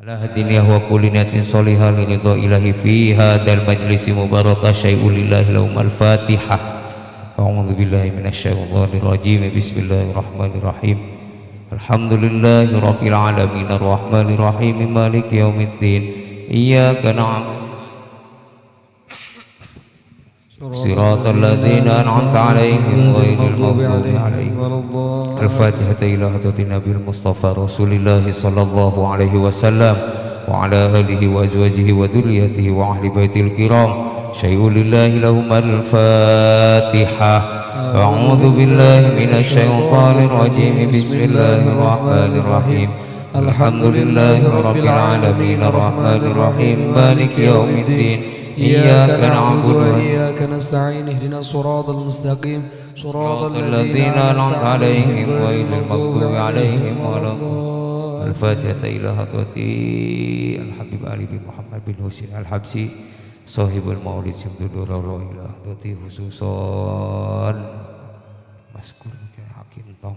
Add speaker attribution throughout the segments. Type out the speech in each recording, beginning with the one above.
Speaker 1: ala hadiniyah wa kulli niyatin sholihah li ridha ilahi fi hadzal majlisi mubarakah syai'ul lillahi lahumul fatihah. A'udzu billahi minasyaitonir rajim. Bismillahirrahmanirrahim. Alhamdulillahi rabbil alamin arrahmanir rahim maliki yaumiddin. Iyyaka na'budu Siratal ladzina an'amta 'alaihim ghairil maghdubi 'alaihim waladdallin. Al-Fatihah ila hadratin Nabil Mustafa Rasulillah sallallahu alaihi wasallam wa ala alihi wa azwajihi wa dzurriyyatihi wa ahli baitil kiram. Syai'ul lillahi lahumul Fatihah. A'udzu billahi minasy syaithanir rajim. Bismillahirrahmanirrahim. Alhamdulillahi rabbil alamin arrahmanir rahim maliki yaumiddin. إياك نعبد وإياك نستعين اهدنا الصراط المستقيم صراط الذين أنعمت عليهم غير المغضوب عليهم ولا الضالين. الفاتحة إلى حضرة الحبيب علي بن محمد بن حسين الحبسي صاحب المولد شمدود روضة إلى حضرة خصوصا مذكور حكيم طم.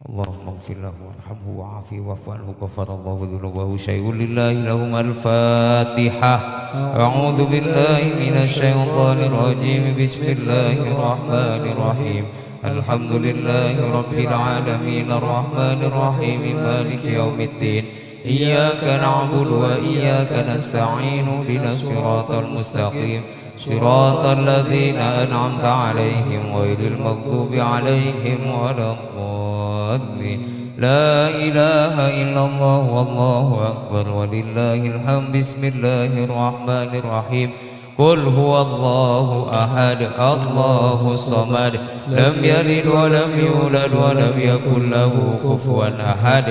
Speaker 1: اللهم اغفر له وارحمه وعافه واعف عنه غفر الله ذنوبه شيء لله لهم الفاتحة. أعوذ بالله من الشيطان الرجيم. بسم الله الرحمن الرحيم. الحمد لله رب العالمين الرحمن الرحيم مالك يوم الدين. إياك نعبد وإياك نستعين اهدنا الصراط المستقيم صراط الذين أنعمت عليهم غير المغضوب عليهم ولا الضالين. لا إله إلا الله والله أكبر ولله الحمد. بسم الله الرحمن الرحيم. قل هو الله أحد الله الصمد لم يلد ولم يولد ولم يكن له كفوا أحد.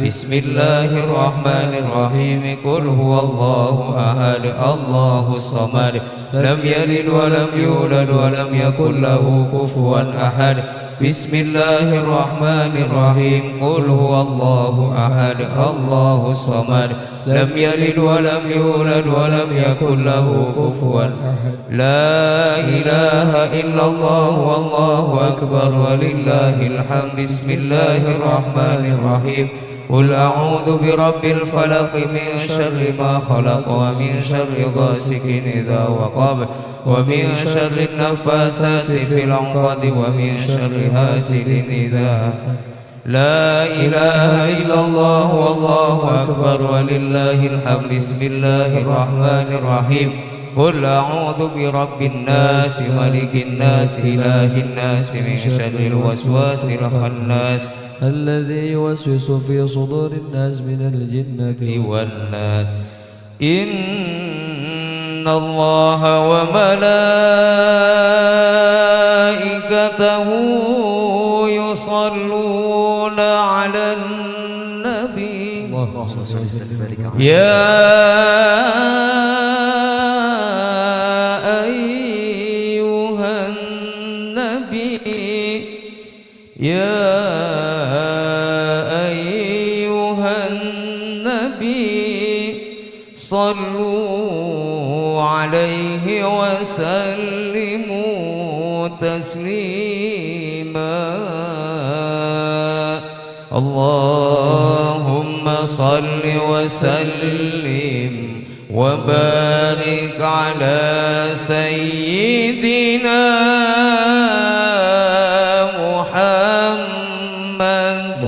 Speaker 1: بسم الله الرحمن الرحيم. قل هو الله أحد الله الصمد لم يلد ولم يولد ولم يكن له كفوا أحد. بسم الله الرحمن الرحيم. قل هو الله أحد الله الصمد لم يلد ولم يولد ولم يكن له كفوا أحد. لا إله إلا الله والله أكبر ولله الحمد. بسم الله الرحمن الرحيم. قل أعوذ برب الفلق من شر ما خلق ومن شر غاسق إذا وقب ومن شر النفاثات في العقد ومن شر حاسد إذا حسد. لا إله إلا الله والله أكبر ولله الحمد. بسم الله الرحمن الرحيم. قل أعوذ برب الناس ملك الناس إله الناس من شر الوسواس الخناس الذي يوسوس في صدور الناس من الجنة والناس. إن الله وملائكته يصلون على النبي يا أيها النبي يا صلوا عليه وسلموا تسليما. اللهم صل وسلم وبارك على سيدنا محمد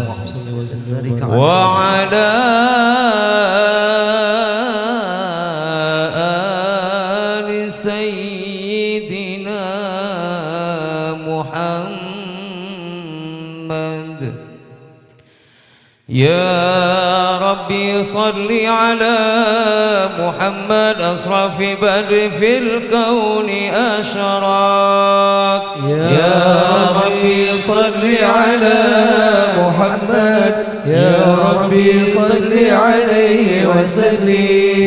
Speaker 1: وعلى يا ربي صل على محمد أشرف بدر في الكون أشراق. يا ربي صل على محمد يا ربي صل عليه وسلم.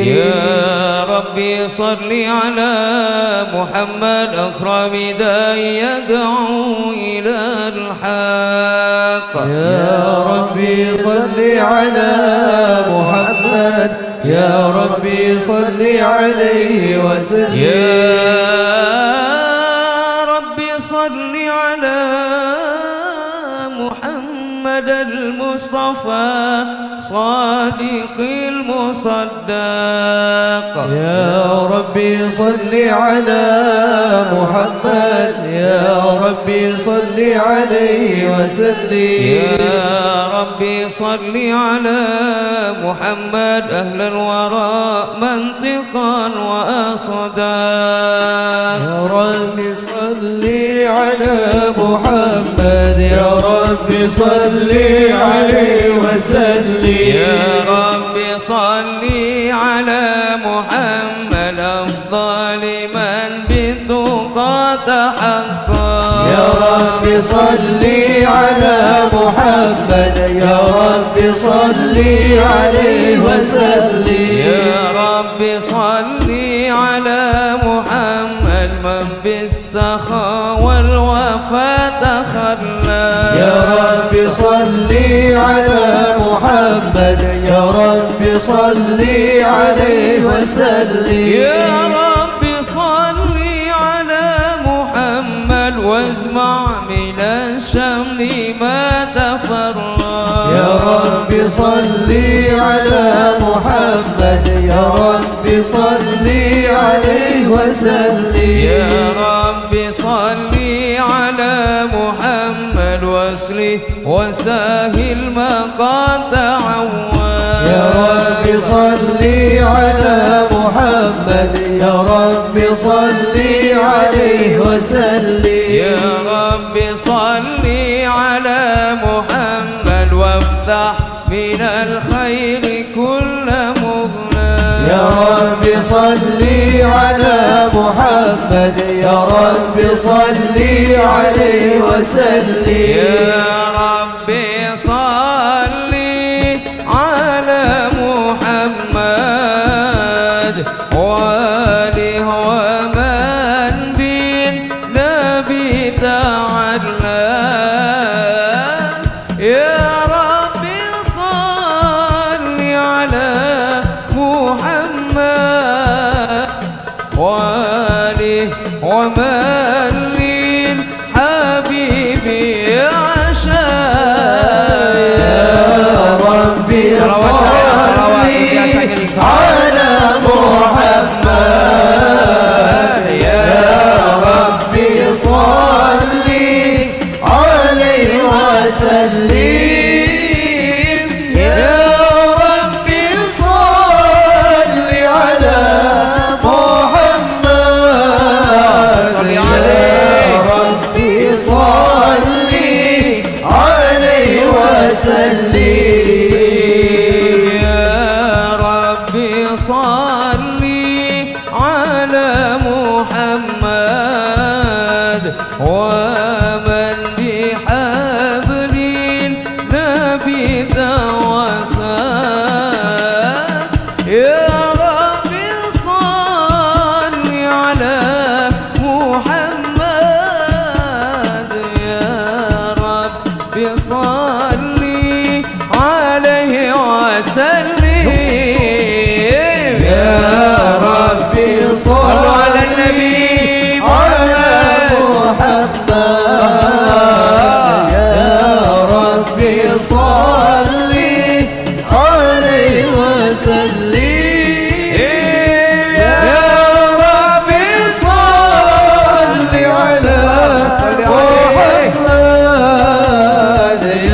Speaker 1: يا ربي صل على محمد أكرم داعي يدعو إلى الحق.
Speaker 2: يا ربي صل على محمد يا ربي صل عليه وسلم.
Speaker 1: يا ربي صل على محمد محمد المصطفى صادق المصدق.
Speaker 2: يا ربي صل على محمد، يا ربي صل عليه وسلم.
Speaker 1: يا ربي صل على محمد أهل الورى منطقا وأصدا.
Speaker 2: يا ربي صل على محمد، يا ربي صل عليه وسلم.
Speaker 1: يا ربي صل على محمد أفضل من بالتقى تحقق.
Speaker 2: يا ربي صل على محمد، يا ربي صل عليه وسلم.
Speaker 1: يا ربي صل على محمد من بالسخاء والوفاء تخلى.
Speaker 2: يا ربي صل على محمد، يا ربي صل عليه وسلم.
Speaker 1: يا ربي صل على محمد واجمع من الشمل ما تفرق.
Speaker 2: يا ربي صل على محمد، يا ربي صل عليه وسلم.
Speaker 1: يا ربي صل على محمد واسله وساهل ما قد تعوى.
Speaker 2: يا ربي صل على محمد، يا ربي صل عليه وسلم.
Speaker 1: يا ربي صل على محمد وافتح من الخير كل مغنى.
Speaker 2: يا ربي صل على محمد، يا ربي صل عليه وسلم.
Speaker 1: يا ربي صل على محمد وآله ومن بالنبي تعالى. يا ربي صل على محمد وآله ومن للحبيب عشاء.
Speaker 2: يا ربي صل على محمد، يا ربي صل عليه وسلم. يا ربي صل على محمد، يا ربي صل عليه وسلم.
Speaker 1: يا ربي صل على محمد ومن بحبل النبي توسى. يا ربي صل على محمد، يا ربي صل عليه وسلم.
Speaker 2: يا ربي صل
Speaker 1: على النبي
Speaker 2: على محمد، يا ربي صل عليه وسلم. يا ربي صل على محمد،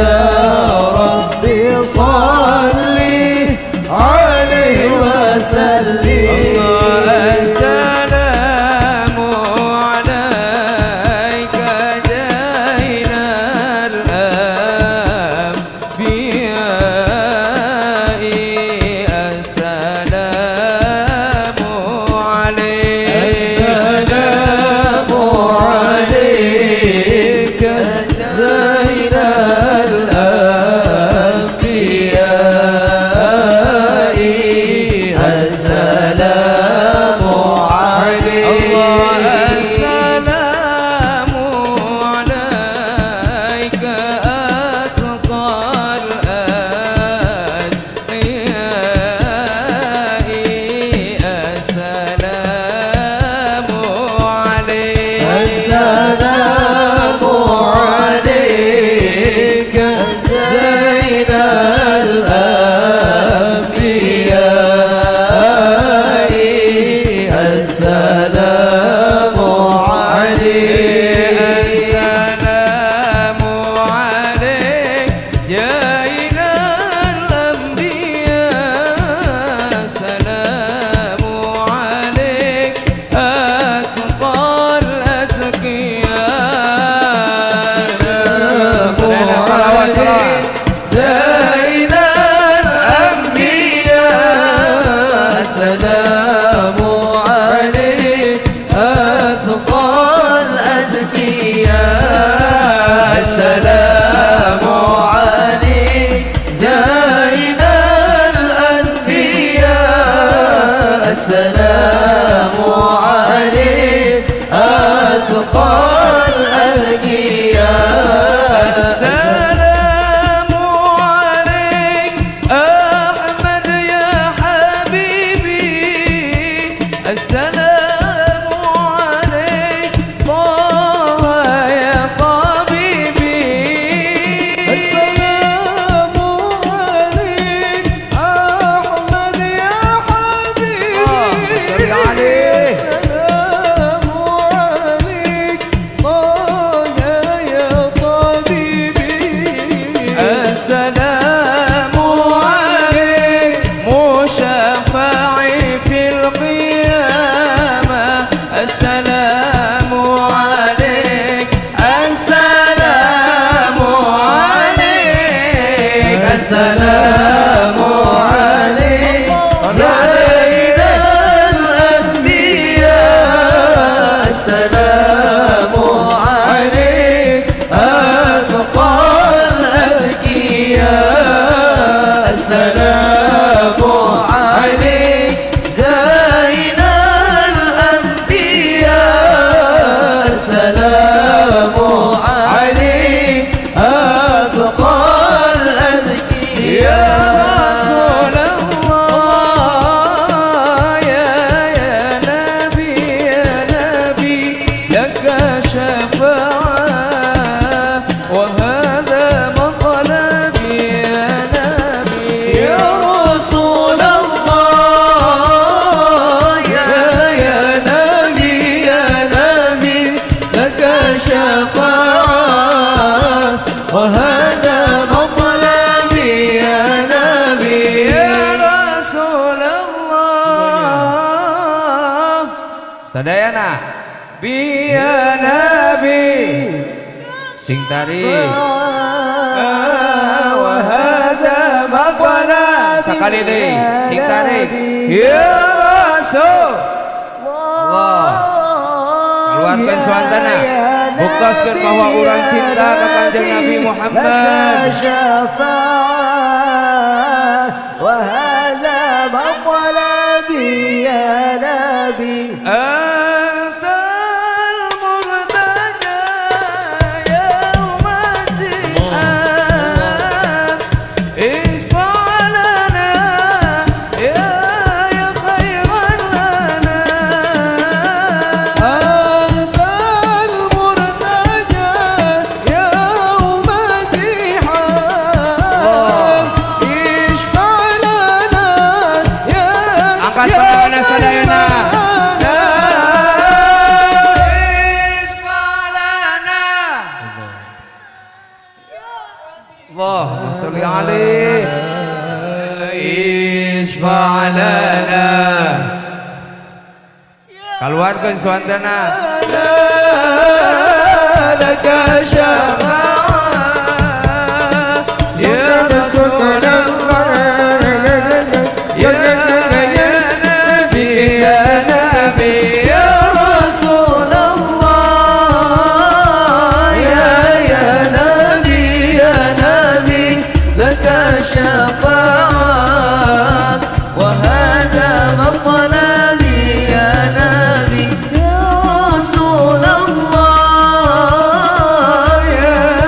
Speaker 2: يا ربي صل
Speaker 1: السلام عليك مشفعي في القيامة السلام عليك السلام عليك
Speaker 2: السلام عليك زين الأنبياء السلام عليك أتقى الأذكياء السلام عليك زين الأنبياء السلام عليك أتقى
Speaker 1: يا رسول الله يا نبي لك شفاعة وهذا مطلبي يا نبي
Speaker 2: يا رسول الله يا نبي لك شفاعة وهذا مطلبي يا نبي
Speaker 1: يا رسول الله sadayana bi ya nabi sing tari wa hadha maqala sekali deui sing tari ya rasul Allah keluarkan suantana bukaskeun bahwa urang cinta ka Kanjeng Nabi Muhammad
Speaker 2: شفاعة وهذا مطلبي يا نبي
Speaker 1: أنت المرتجى يوم الزحام اشفع لنا يا خير الأنام
Speaker 2: أنت المرتجى يوم الزحام اشفع لنا يا
Speaker 1: angkat tanganna sadayana Allahumma sholli alaihi isfa' lana keluarkan suantana
Speaker 2: laka syafa'ah ya Rasulullah ya Nabi ya Rasulullah ya Nabi laka syafa'ah wa hadha maqladi ya Nabi ya Rasulullah ya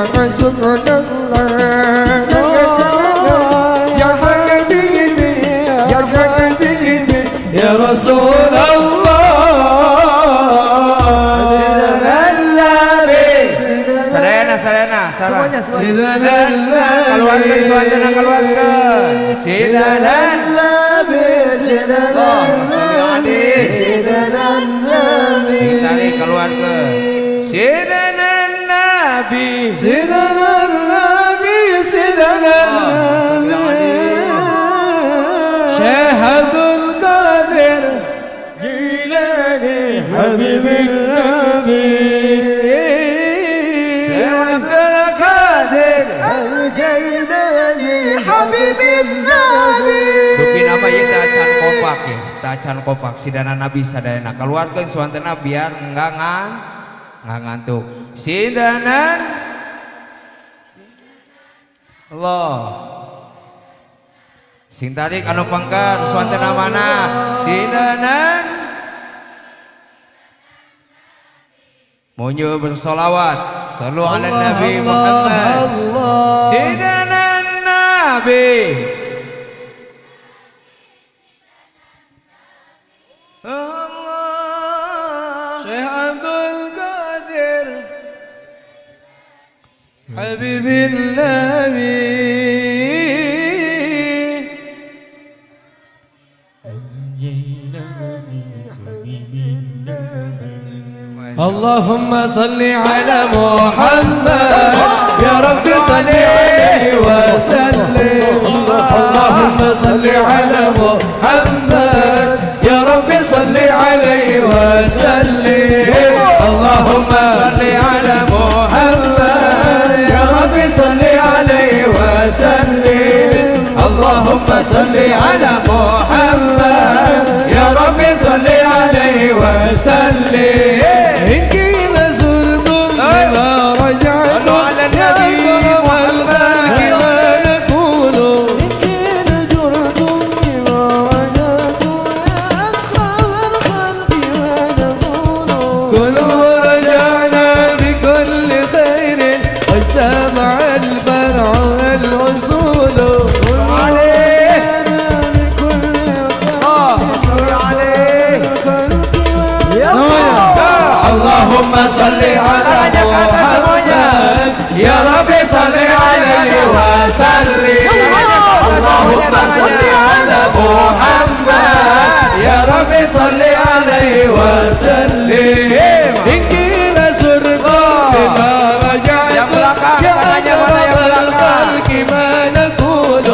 Speaker 3: يا رسول الله يا حبيبي يا حبيبي يا رسول الله
Speaker 2: Semuanya,
Speaker 3: keluarga suasana keluarga
Speaker 2: Sidanan Nabi Sidanan Nabi Sidanan Nabi
Speaker 1: Tari keluarga Sidanan Nabi
Speaker 3: Sidanan Nabi Sidanan Nabi Syekh Abdul Qadir Jilani Habibin Nabi
Speaker 1: Dupi nama ya tacan kompak ya, tacan kompak sidana Nabi sadayana keluarga suantena biar enggak ngantuk. Sidanan Allah. Sing tarik anu pangkar suantena mana? Sidanan Munyo bersolawat Sallu ala Nabi Muhammad Sidanan Nabi
Speaker 3: Syekh Abdul Qadir Habibin Nabi اللهم صل على محمد يا رب صل عليه وسلم اللهم صل على محمد يا رب صل عليه وسلم اللهم صل على محمد يا رب صل عليه وسلم اللهم صل على محمد يا رب صل عليه وسلم اللهم صل على محمد يا رب صل عليه وسلم اللهم صل على محمد يا رب صل عليه وسلم إن كنا زرنا بما رجعت يا أكرم الخلق ما نقول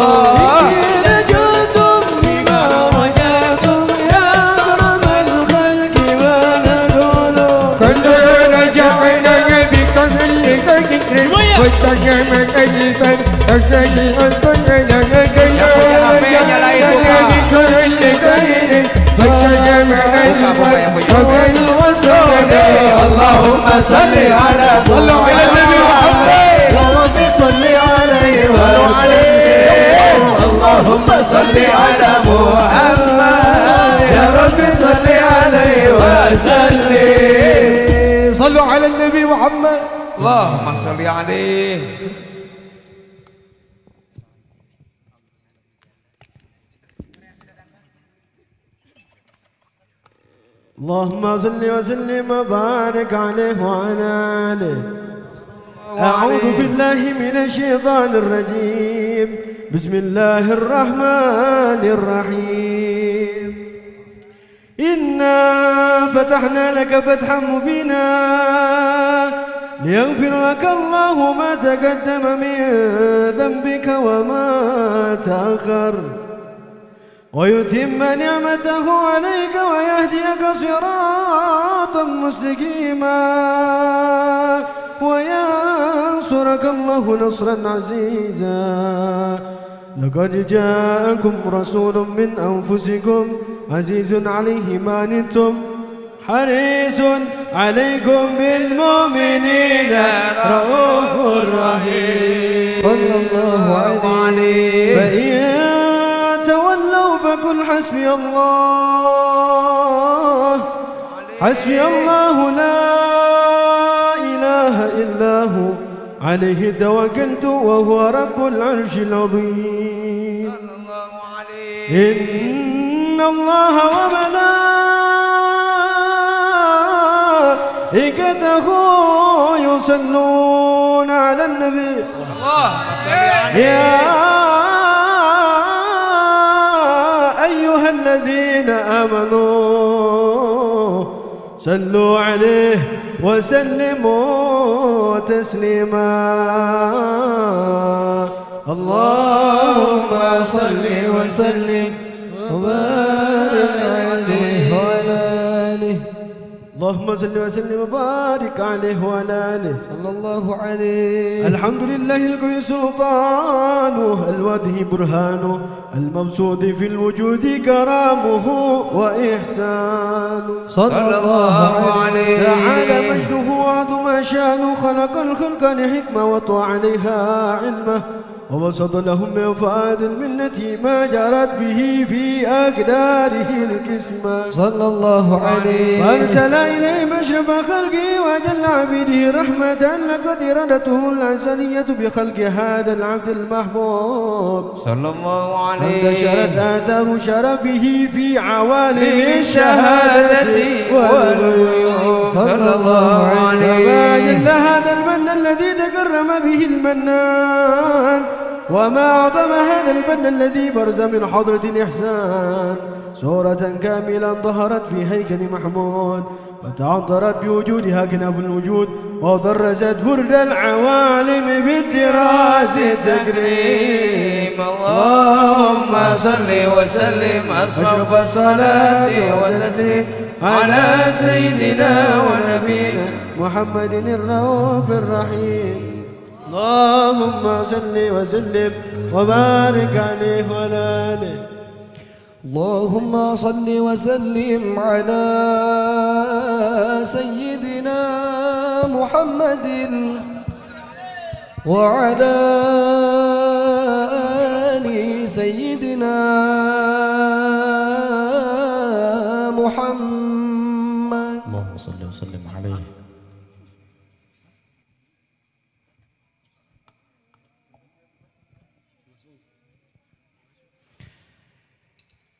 Speaker 3: اللهم صل على النبي محمد يا رب صل عليه وسلم اللهم صل على محمد يا رب صل عليه وسلم صلوا على النبي محمد
Speaker 1: اللهم صل عليه
Speaker 3: اللهم صل وسلم وبارك عليه وعلى آله أعوذ بالله من الشيطان الرجيم بسم الله الرحمن الرحيم إنا فتحنا لك فتحا مبينا ليغفر لك الله ما تقدم من ذنبك وما تأخر ويتم نعمته عليك ويهديك صراطا مستقيما وينصرك الله نصرا عزيزا لقد جاءكم رسول من أنفسكم عزيز عليه ما عنتم حريص عليكم بالمؤمنين رؤوف رحيم صلى الله عليه فإن تولوا فقل حسبي الله حسبي الله لا إله إلا هو عليه توكلت وهو رب العرش العظيم.
Speaker 1: صلى الله عليه.
Speaker 3: إن الله وملائكته يصلون على النبي.
Speaker 1: اللهم صل عليه.
Speaker 3: يا أيها الذين آمنوا صلوا عليه وسلموا تسليما. اللهم صل وسلم وبارك عليه وعلى آله. اللهم صل وسلم وبارك عليه وعلى آله
Speaker 2: صلى الله عليه.
Speaker 3: الحمد لله القوي سلطانه الواضح برهانه المبسوط في الوجود كرامه وإحسانه.
Speaker 1: صلى الله عليه.
Speaker 3: تعالى مجده وعظم شانه خلق الخلق لحكمة وطوى عليها علمه وبسط لهم من فؤاد المنة ما جرت به في أقداره القسمة.
Speaker 2: صلى الله عليه.
Speaker 3: وأرسل إليهم أشرف خلقه وأجل عبيده رحمة لقد إرادته الأزلية بخلق هذا العبد المحبوب.
Speaker 1: صلى الله عليه.
Speaker 3: انتشرت آثار شرفه في عوالم الشهادة والغيوب.
Speaker 1: صلى الله عليه.
Speaker 3: وما جل هذا المن الذي تكرم به المنان وما أعظم هذا الفن الذي برز من حضرة الإحسان صورة كاملة ظهرت في هيكل محمود فتعطرت بوجودها كنف الوجود وضرزت برد العوالم بالطراز التكريم.
Speaker 1: اللهم صل وسلم أشرف الصلاة والتسليم على سيدنا ونبينا
Speaker 3: محمد الرؤوف الرحيم. اللهم صل وسلم وبارك عليه وعلى آله.
Speaker 2: اللهم صل وسلم على سيدنا محمد وعلى آل سيدنا محمد.
Speaker 4: اللهم صل وسلم عليه.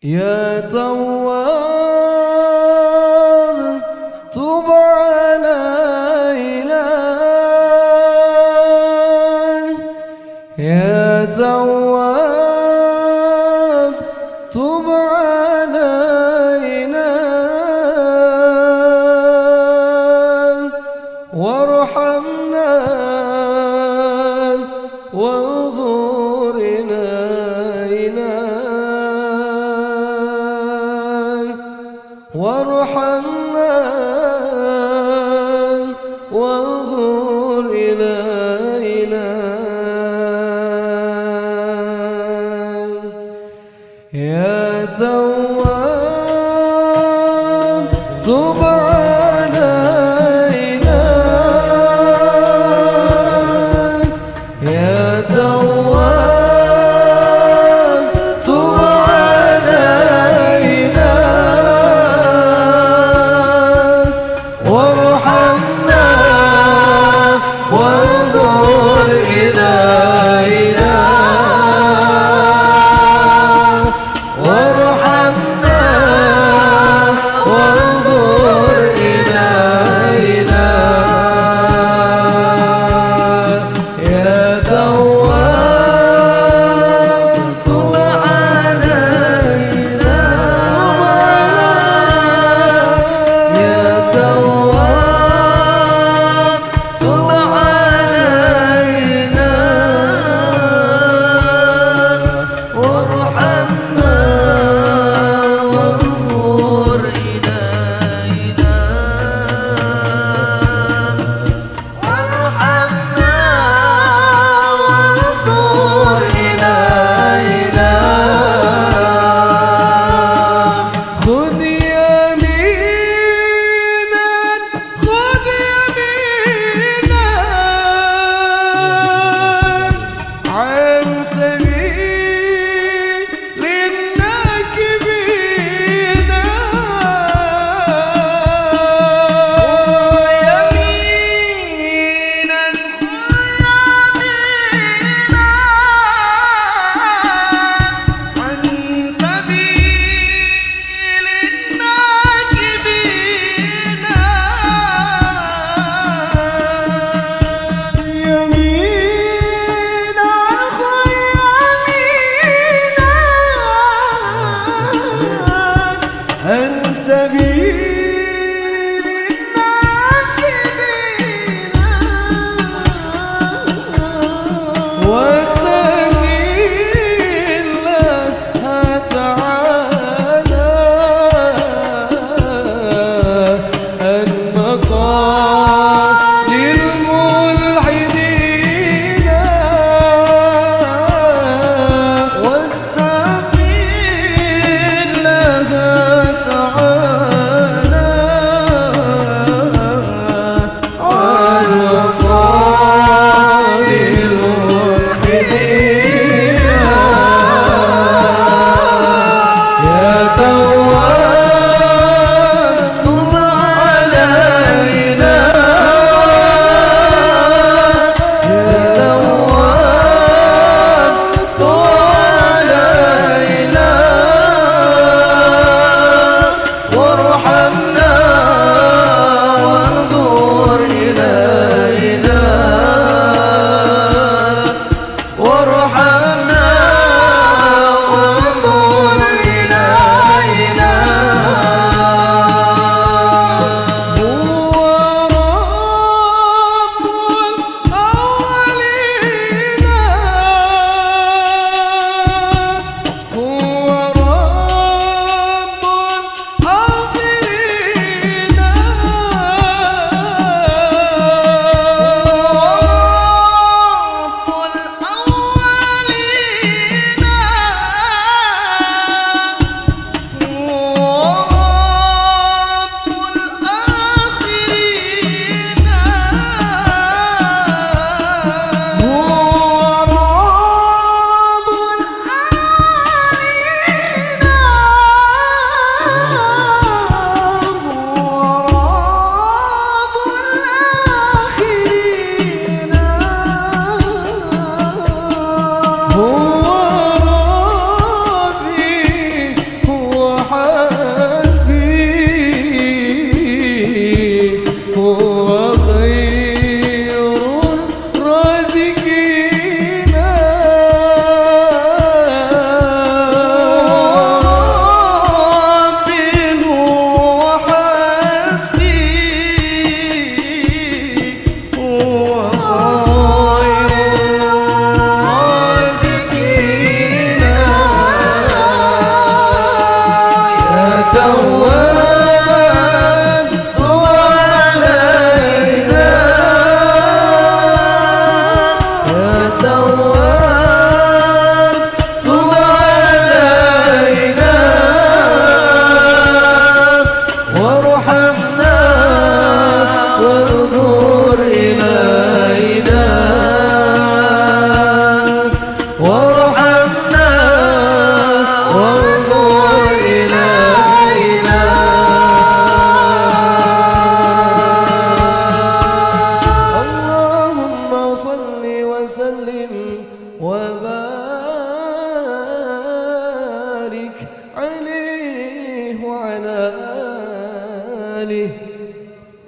Speaker 2: يا تواب تب علينا يا تواب تب علينا وارحمنا وانظرنا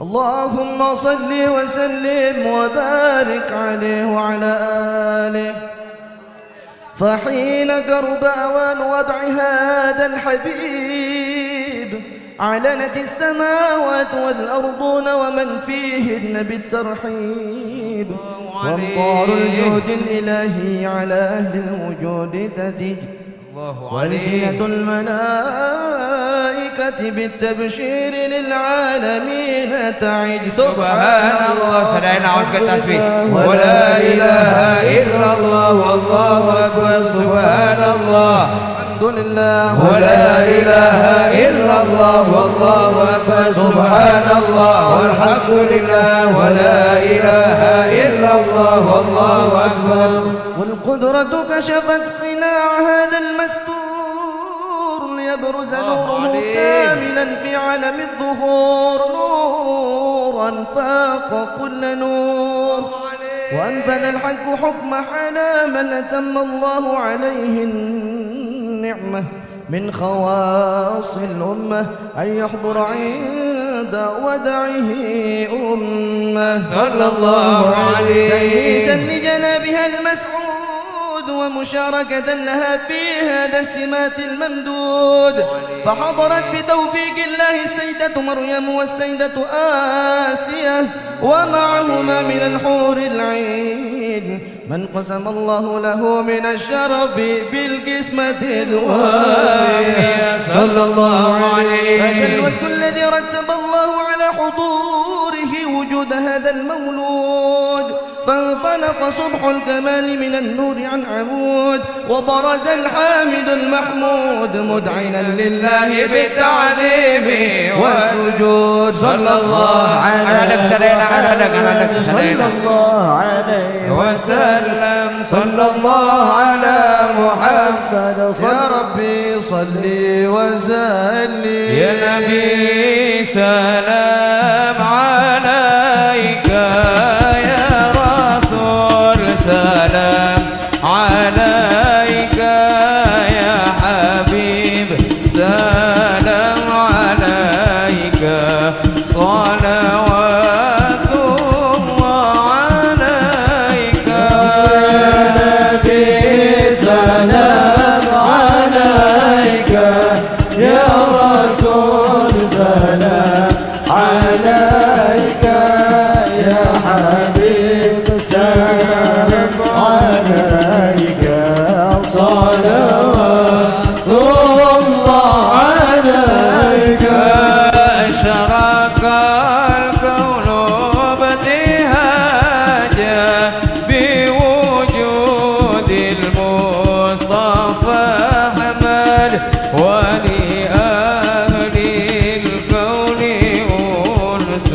Speaker 2: اللهم صل وسلم وبارك عليه وعلى آله. فحين قرب أوان وضع هذا الحبيب علنت السماوات والأرضون ومن فيهن بالترحيب، وامطار الجود الإلهي على أهل الوجود تثج، وألسنة الملائكة بالتبشير للعالمين تعج.
Speaker 1: سبحان الله. سرعين عوزك التسبيح. ولا إله إلا الله والله أكبر. سبحان الله.
Speaker 2: الحمد لله.
Speaker 1: ولا إله إلا الله والله أكبر. سبحان الله والحمد لله. ولا إله إلا الله والله أكبر.
Speaker 2: والقدرة كشفت قناع هذا المستور ليبرز نوره كاملا في عالم الظهور، نورا فاق كل نور. وأنفذ الحق حكمه على من أتم الله عليه النعمة من خواص الأمة أن يحضر عند ودعه أمة
Speaker 1: صلى الله عليه.
Speaker 2: تأنيسا لجنابها المسعود ومشاركة لها في هذا السمات الممدود، فحضرت بتوفيق الله السيدة مريم والسيدة آسية ومعهما من الحور العين من قسم الله له من الشرف بالقسمة الوافية
Speaker 1: صلى الله عليه.
Speaker 2: هذا الوقت الذي رتب الله على حضوره وجود هذا المولود، فانفلق صبح الكمال من النور عن عمود، وبرز الحامد المحمود مدعنا لله بالتعظيم والسجود. صلى الله عليه
Speaker 1: وسلم. صلى الله على محمد.
Speaker 2: يا ربي صل وسلم
Speaker 1: يا نبي سلام عليك، يا رسول سلام عليك، يا حبيب سلام عليك، صلوات الله عليك.
Speaker 2: يا نبي سلام عليك، يا رسول سلام عليك، يا حبيب سلام عليك، صلوات الله عليك.
Speaker 1: أشرق الكون ابتهاجا بوجود المصطفى أحمد، ولأهل الكون أنس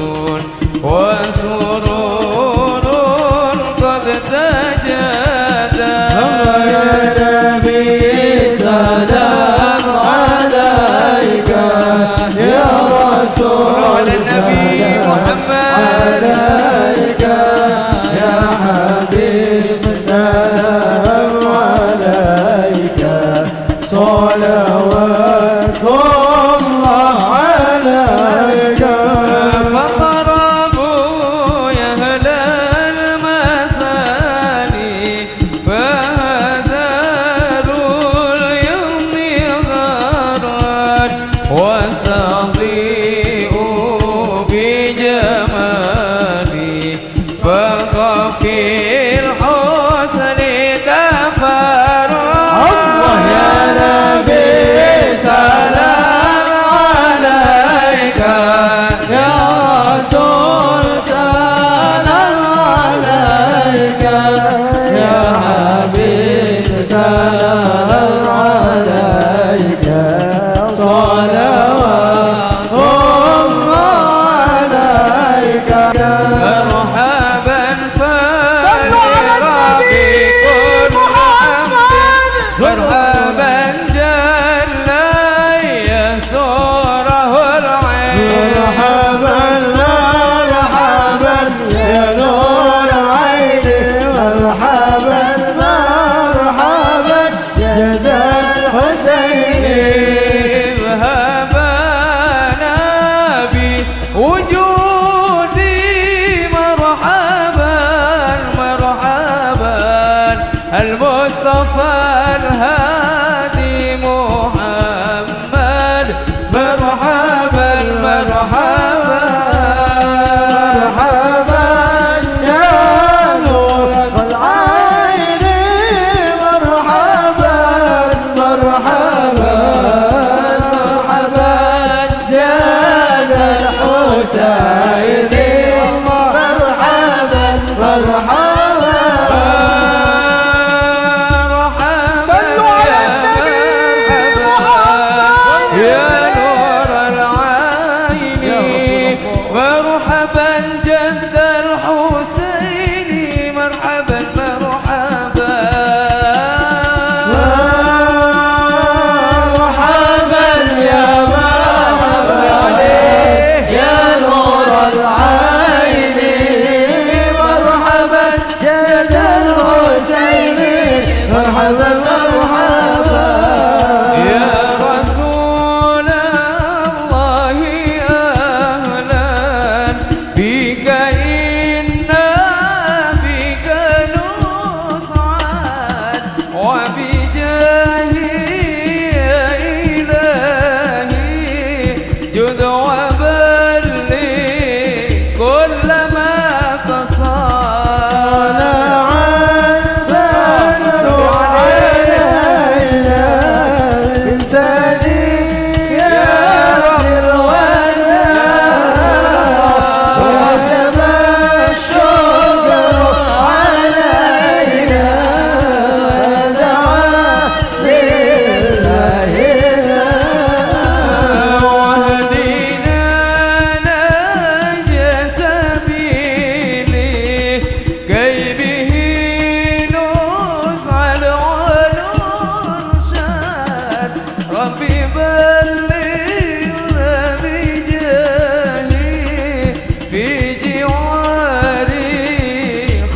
Speaker 1: في جواري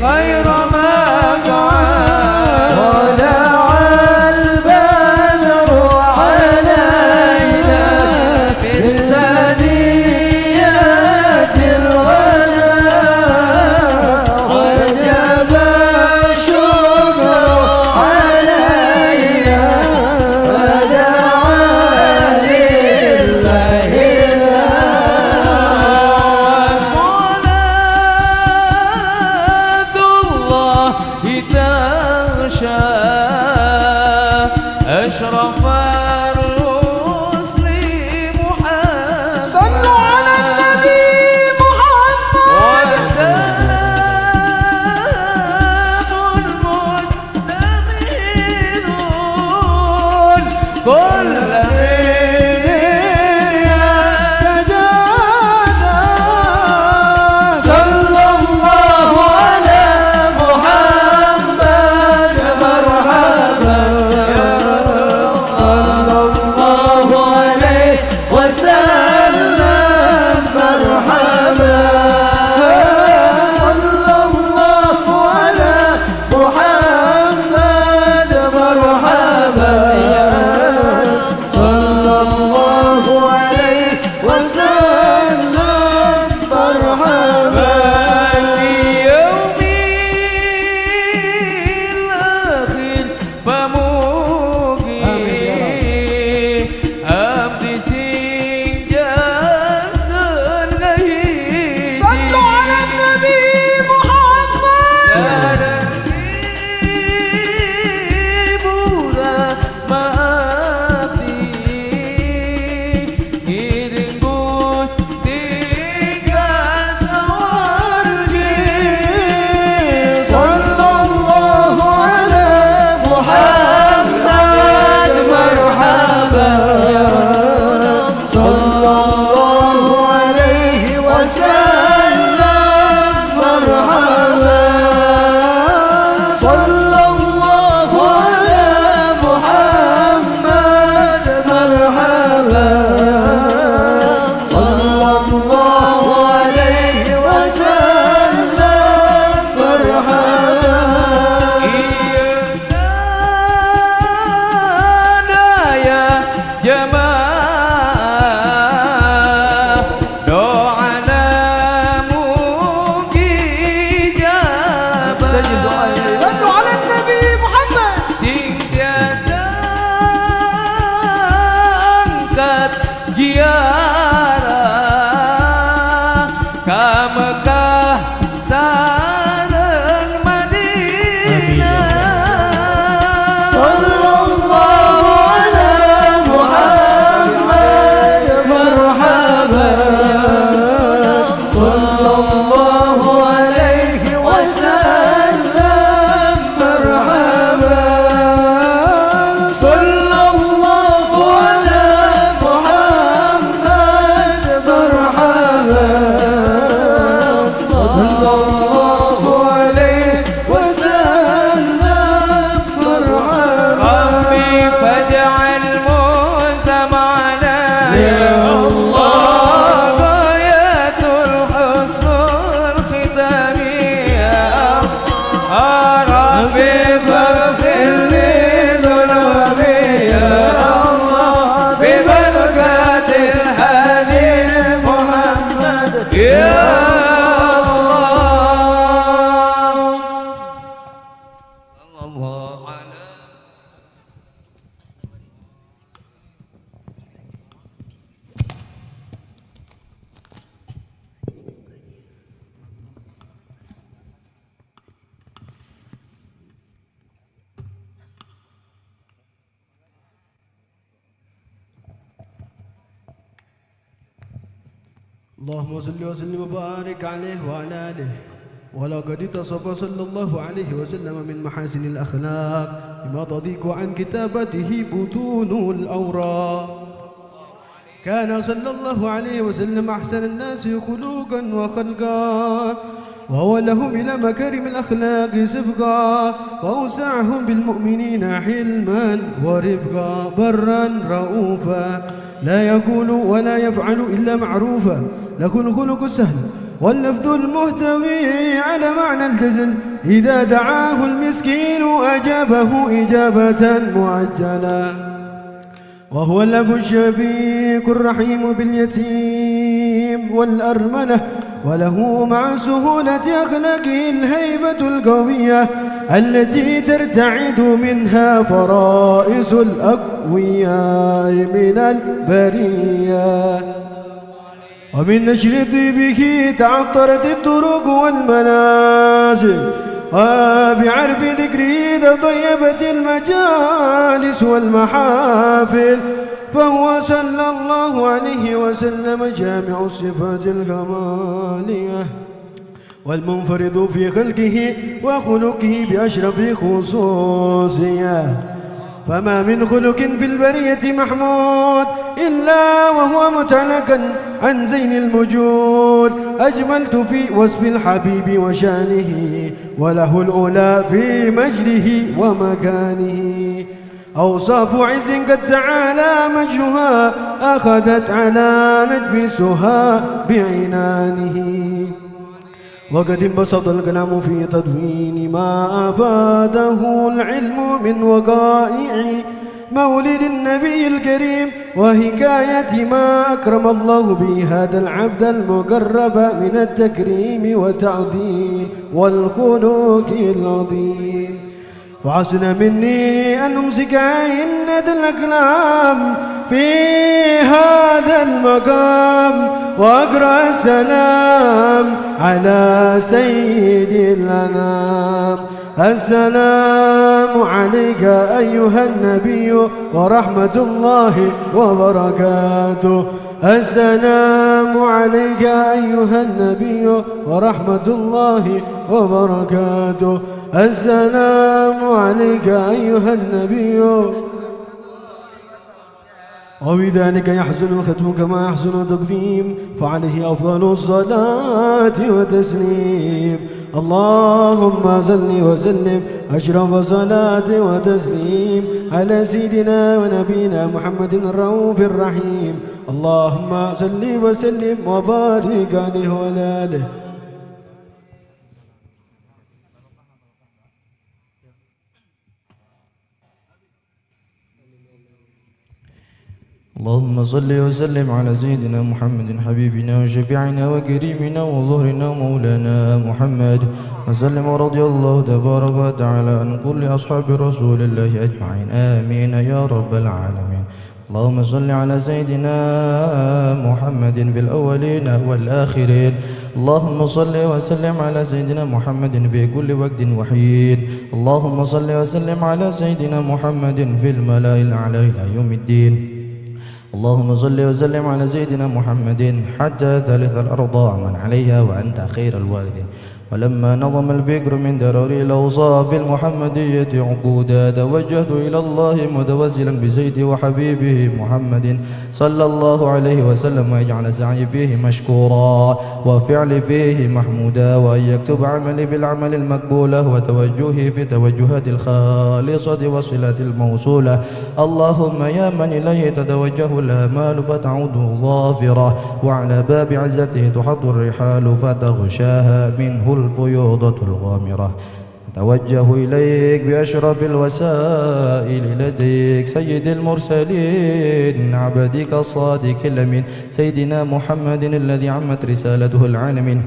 Speaker 1: خير مقعد
Speaker 2: ودع البدر علينا في ثنيات الوداع وجب الشكر علينا ودعا لله
Speaker 1: صلاة الله تغشى أشرف الرسل محمد
Speaker 3: صلوا على النبي محمد
Speaker 1: وسلام المستمعون كل
Speaker 2: صلى الله على محمد مرحبا صلى الله عليه وسلم مرحبا صلى الله على محمد مرحبا صلى الله عليه وسلم مرحبا
Speaker 1: في يوم الآخر بموقي أبدي سنجات الغيب
Speaker 3: صلوا على النبي محمد
Speaker 1: Buda mati iringus tiga sawargi
Speaker 2: صلى الله على محمد مرحبا صلى الله عليه وسلم مرحبا صلى الله على محمد مرحبا صلى الله عليه وسلم مرحبا
Speaker 1: Sana ya jamaah doana mujijabah
Speaker 3: صلوا على النبي محمد
Speaker 1: Singtiasa angkat jiarah ka Mekah sareng Madinah
Speaker 2: صلى الله على محمد مرحبا صلى الله عليه وسلم مرحبا صلى الله على محمد مرحبا صلى الله عليه وسلم مرحبا
Speaker 1: ربي فاجعل مجتمعنا
Speaker 2: يا
Speaker 1: الله غاية الحسن الختام يا ربي فاغفر لي ذنوبي يا الله ببركة الهادي محمد يا الله على
Speaker 3: اللهم صل وسلم وبارك عليه وعلى آله. ولقد اتصف صلى الله عليه وسلم من محاسن الأخلاق بما تضيق عن كتابته بطون الأوراق. كان صلى الله عليه وسلم أحسن الناس خلوقا وخلقا، وهو لهم إلى مكارم الأخلاق سبقا، وأوسعهم بالمؤمنين حلما ورفقا، برا رؤوفا لا يقول ولا يفعل إلا معروفا، له الخلق السهل واللفظ المحتوي على معنى الجزل إذا دعاه المسكين أجابه إجابة معجلة. وهو الأب الشفيق الرحيم باليتيم والأرملة، وله مع سهولة أخلاقه الهيبة القوية التي ترتعد منها فرائس الأقوياء من البرية. ومن نشر طيبه تعطرت الطرق والمنازل، وبعرف ذكره تطيبت المجالس والمحافل، فهو صلى الله عليه وسلم جامع الصفات الكمالية والمنفرد في خلقه وخلقه بأشرف خصوصية. فما من خلق في البرية محمود إلا وهو متعلقا عن زين المجود. أجملت في وصف الحبيب وشانه، وله الأولى في مجده ومكانه. أوصاف عز قد تعالى مجدها أخذت على نجم السها بعنانه. وقد انبسط الكلام في تدوين ما أفاده العلم من وقائع مولد النبي الكريم، وحكاية ما أكرم الله به هذا العبد المقرب من التكريم والتعظيم والخلق العظيم. فحسن مني أن أمسك عند الأكلام في هذا المقام، وأقرأ السلام على سيد الأنام. السلام عليك أيها النبي ورحمة الله وبركاته. السلام عليك أيها النبي ورحمة الله وبركاته. السلام عليك أيها النبي. وبذلك يحسن الختم كما يحسن التقديم، فعليه أفضل الصلاة وتسليم. اللهم صل وسلم أشرف صلاة وتسليم على سيدنا ونبينا محمد الرؤوف الرحيم. اللهم صل وسلم وبارك عليه وعلى آله.
Speaker 4: اللهم صل وسلم على سيدنا محمد حبيبنا وشفيعنا وكريمنا وظهرنا ومولانا محمد وسلم، ورضي الله تبارك وتعالى عن كل أصحاب رسول الله أجمعين، آمين يا رب العالمين. اللهم صل على سيدنا محمد في الأولين والآخرين. اللهم صل وسلم على سيدنا محمد في كل وقت وحين. اللهم صل وسلم على سيدنا محمد في الملأ الأعلى إلى يوم الدين. اللهم صل وسلم على سيدنا محمد حتى ثالث الأرض ومن عليها وأنت خير الوالدين. ولما نظم الفكر من دراري الأوصاف المحمدية عقودا، توجهت إلى الله متوسلا بسيدي وحبيبه محمد صلى الله عليه وسلم، ويجعل سعي فيه مشكورا وفعل فيه محمودا، وأن يكتب عملي في العمل المقبولة وتوجهي في توجهات الخالصة وصلة الموصولة. اللهم يا من إليه تتوجه الآمال فتعود ظافرة، وعلى باب عزته تحط الرحال فتغشاها منه الفيوضة الغامرة. أتوجه إليك بأشرف الوسائل لديك سيد المرسلين عبدك الصادق الأمين سيدنا محمد الذي عمت رسالته العالمين،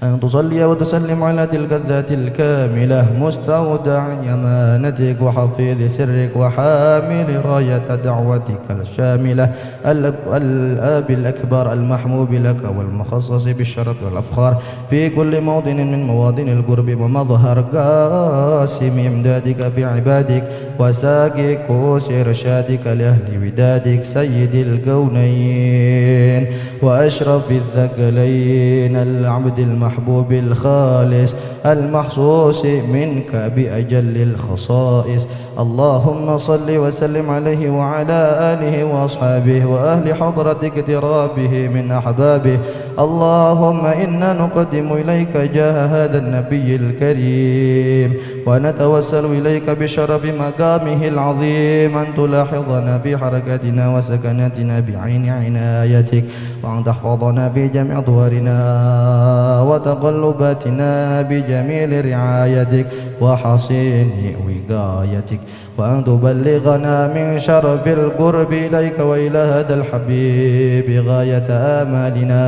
Speaker 4: أن تصلي وتسلم على تلك الذات الكاملة مستودع أمانتك وحفيظ سرك وحامل راية دعوتك الشاملة، الآب الأكبر المحموب لك والمخصص بالشرف والأفخار في كل موطن من مواطن القرب ومظهر قاسم إمدادك في عبادك وساقي كوس إرشادك لأهل ودادك سيد الكونين وأشرف الثقلين العبد المحمود المحبوب الخالص المحصوص منك بأجل الخصائص. اللهم صل وسلم عليه وعلى آله وأصحابه وأهل حضرة اقترابه من أحبابه. اللهم إنا نقدم إليك جاه هذا النبي الكريم ونتوسل إليك بشرف مقامه العظيم أن تلاحظنا في حركاتنا وسكناتنا بعين عنايتك، وأن تحفظنا في جميع أطوارنا وتقلباتنا بجميل رعايتك وحصين وقايتك، وأن تبلغنا من شرف القرب إليك وإلى هذا الحبيب غاية آمالنا،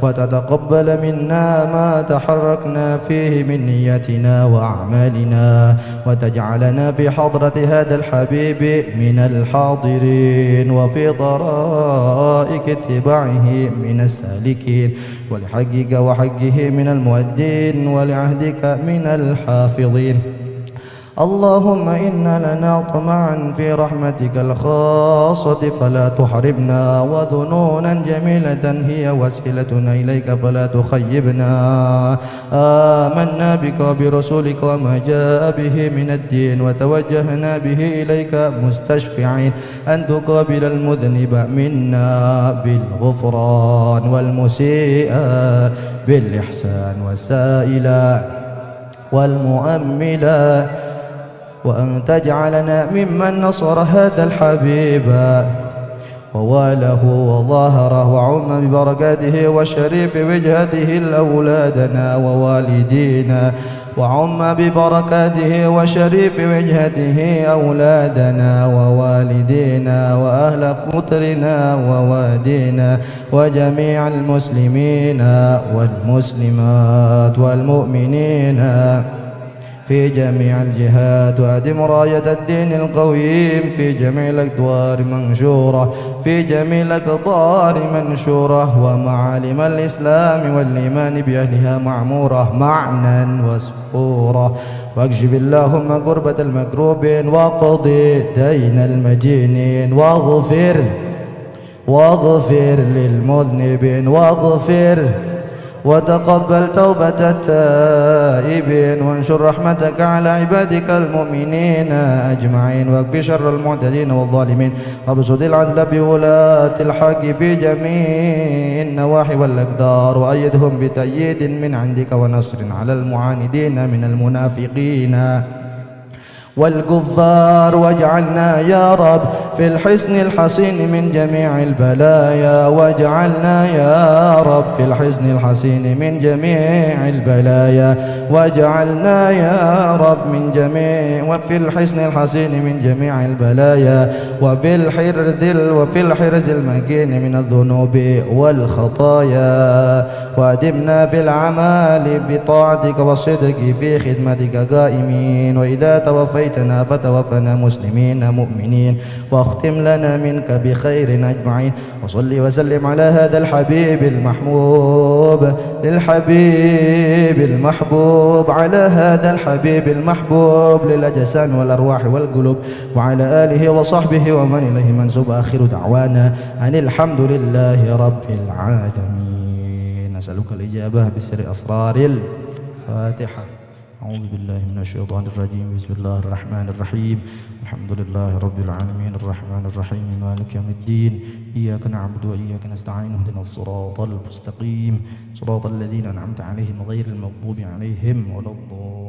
Speaker 4: وتتقبل منا ما تحركنا فيه من نيتنا وأعمالنا، وتجعلنا في حضرة هذا الحبيب من الحاضرين وفي طرائق اتباعه من السالكين، ولحقك وحقه من المؤدين ولعهدك من الحافظين. اللهم إنا لنا طمعا في رحمتك الخاصة فلا تحرمنا، وذنونا جميلة هي وسيلتنا إليك فلا تخيبنا. آمنا بك وبرسولك وما جاء به من الدين، وتوجهنا به إليك مستشفعين أن تقابل المذنب منا بالغفران والمسيء بالإحسان والسائل والمؤمل، وأن تجعلنا ممن نصر هذا الحبيب وواله وظاهره وعم ببركاته وشريف وجهته الأولادنا ووالدينا، وعم ببركاته وشريف وجهته أولادنا ووالدينا وأهل قطرنا ووادينا وجميع المسلمين والمسلمات والمؤمنين في جميع الجهات، وأدم راية الدين القويم في جميع الأقطار منشورة، في جميع الأقطار منشورة، ومعالم الإسلام والإيمان بأهلها معمورة معنا وسفورة. واكشف اللهم كربة المكروبين وقضي دين المدينين، واغفر للمذنبين، واغفر وتقبل توبة التائبين، وانشر رحمتك على عبادك المؤمنين أجمعين، واكف شر المعتدين والظالمين، وابسط العدل بولاة الحق في جميع النواحي والأقدار، وأيدهم بتأييد من عندك ونصر على المعاندين من المنافقين والكفار، واجعلنا يا رب في الحصن الحصين من جميع البلايا، واجعلنا يا رب في الحصن الحصين من جميع البلايا، واجعلنا يا رب من جميع وفي الحصن الحصين من جميع البلايا، وفي الحرز المكين من الذنوب والخطايا، وادمنا في العمال بطاعتك والصدق في خدمتك قائمين، وإذا توفيتنا فتوفنا مسلمين مؤمنين، واختم لنا منك بخير أجمعين. وصل وسلم على هذا الحبيب المحبوب، للحبيب المحبوب، على هذا الحبيب المحبوب للأجسام والأرواح والقلوب، وعلى آله وصحبه ومن إليه منسوب. آخر دعوانا أن الحمد لله رب العالمين. نسألك الإجابة بسر أسرار الفاتحة. أعوذ بالله من الشيطان الرجيم. بسم الله الرحمن الرحيم. الحمد لله رب العالمين الرحمن الرحيم مالك يوم الدين. إياك نعبد وإياك نستعين. اهدنا الصراط المستقيم صراط الذين أنعمت عليهم غير المغضوب عليهم ولا الضالين.